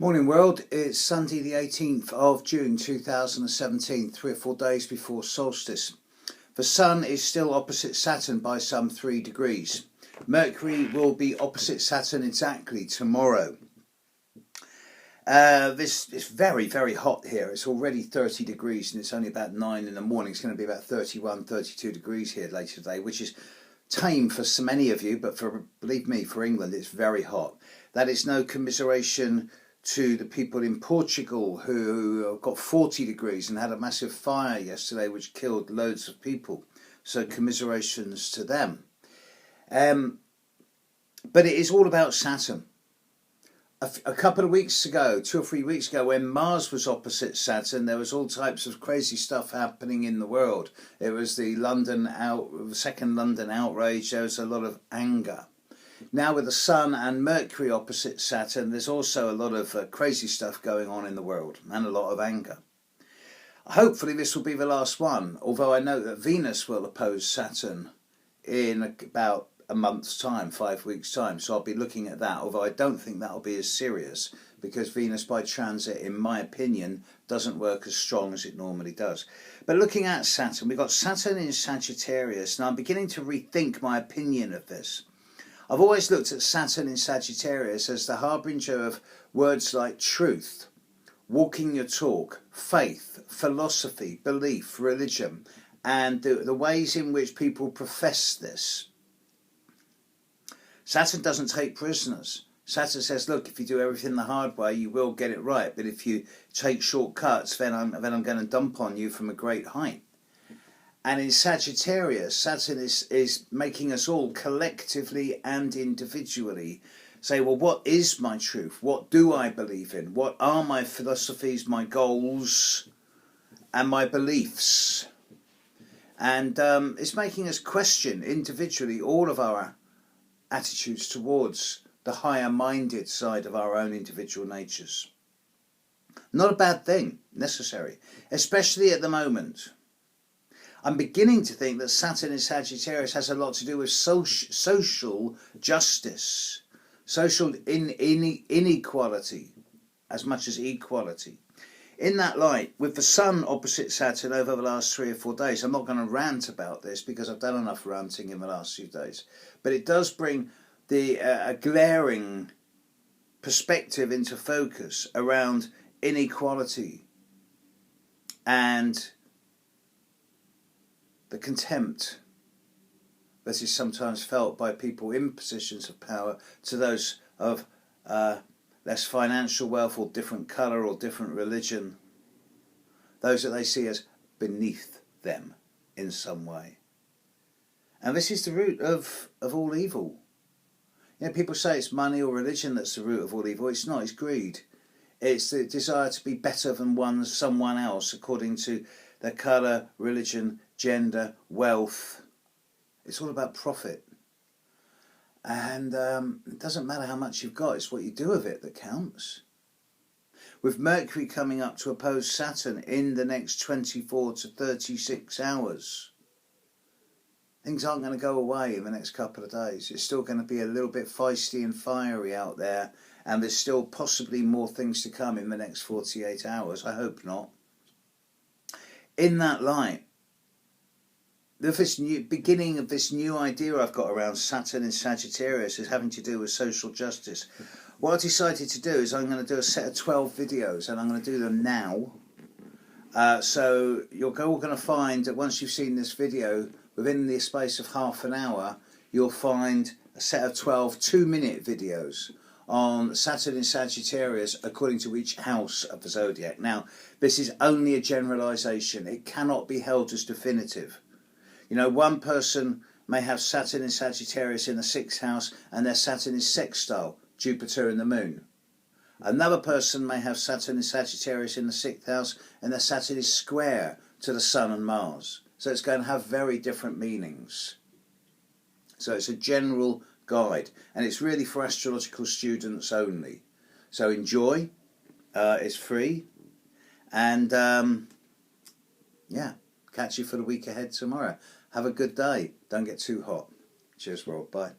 Morning world, it's Sunday the 18th of June 2017, 3 or 4 days before solstice. The Sun is still opposite Saturn by some 3 degrees. Mercury will be opposite Saturn exactly tomorrow. It's very, very hot here. It's already 30 degrees and it's only about 9 in the morning. It's going to be about 31, 32 degrees here later today, which is tame for so many of you, but believe me, for England, it's very hot. That is no commiseration to the people in Portugal who got 40 degrees and had a massive fire yesterday which killed loads of people. So commiserations to them. But it is all about Saturn. A couple of weeks ago, 2 or 3 weeks ago, when Mars was opposite Saturn, there was all types of crazy stuff happening in the world. It was the second London outrage. There was a lot of anger. Now with the Sun and Mercury opposite Saturn, there's also a lot of crazy stuff going on in the world and a lot of anger. Hopefully this will be the last one, although I know that Venus will oppose Saturn in about a month's time, 5 weeks' time, so I'll be looking at that, although I don't think that'll be as serious because Venus by transit, in my opinion, doesn't work as strong as it normally does. But looking at Saturn, we've got Saturn in Sagittarius. Now I'm beginning to rethink my opinion of this. I've always looked at Saturn in Sagittarius as the harbinger of words like truth, walking your talk, faith, philosophy, belief, religion, and the ways in which people profess this. Saturn doesn't take prisoners. Saturn says, look, if you do everything the hard way, you will get it right. But if you take shortcuts, then I'm going to dump on you from a great height. And in Sagittarius, Saturn is making us all collectively and individually say, well, what is my truth? What do I believe in? What are my philosophies, my goals, and my beliefs? And it's making us question individually all of our attitudes towards the higher-minded side of our own individual natures. Not a bad thing, necessary, especially at the moment. I'm beginning to think that Saturn in Sagittarius has a lot to do with social justice, social inequality, as much as equality. In that light, with the Sun opposite Saturn over the last 3 or 4 days, I'm not going to rant about this because I've done enough ranting in the last few days, but it does bring a glaring perspective into focus around inequality and the contempt that is sometimes felt by people in positions of power to those of less financial wealth or different colour or different religion, those that they see as beneath them in some way. And this is the root of all evil. You know, people say it's money or religion that's the root of all evil. It's not, it's greed. It's the desire to be better than someone else according to their colour, religion, gender, wealth. It's all about profit. And it doesn't matter how much you've got, it's what you do with it that counts. With Mercury coming up to oppose Saturn in the next 24 to 36 hours, things aren't going to go away in the next couple of days. It's still going to be a little bit feisty and fiery out there, and there's still possibly more things to come in the next 48 hours. I hope not. In that light, this beginning of this new idea I've got around Saturn in Sagittarius is having to do with social justice. What I decided to do is I'm going to do a set of 12 videos, and I'm going to do them now. So you're all going to find that once you've seen this video, within the space of half an hour, you'll find a set of 12 2-minute videos on Saturn in Sagittarius according to each house of the zodiac. Now, this is only a generalisation. It cannot be held as definitive. You know, one person may have Saturn in Sagittarius in the 6th house and their Saturn is sextile Jupiter and the Moon. Another person may have Saturn in Sagittarius in the 6th house and their Saturn is square to the Sun and Mars. So it's going to have very different meanings. So it's a general guide, and it's really for astrological students only. So enjoy. It's free. And yeah, catch you for the week ahead tomorrow. Have a good day. Don't get too hot. Cheers, world. Bye.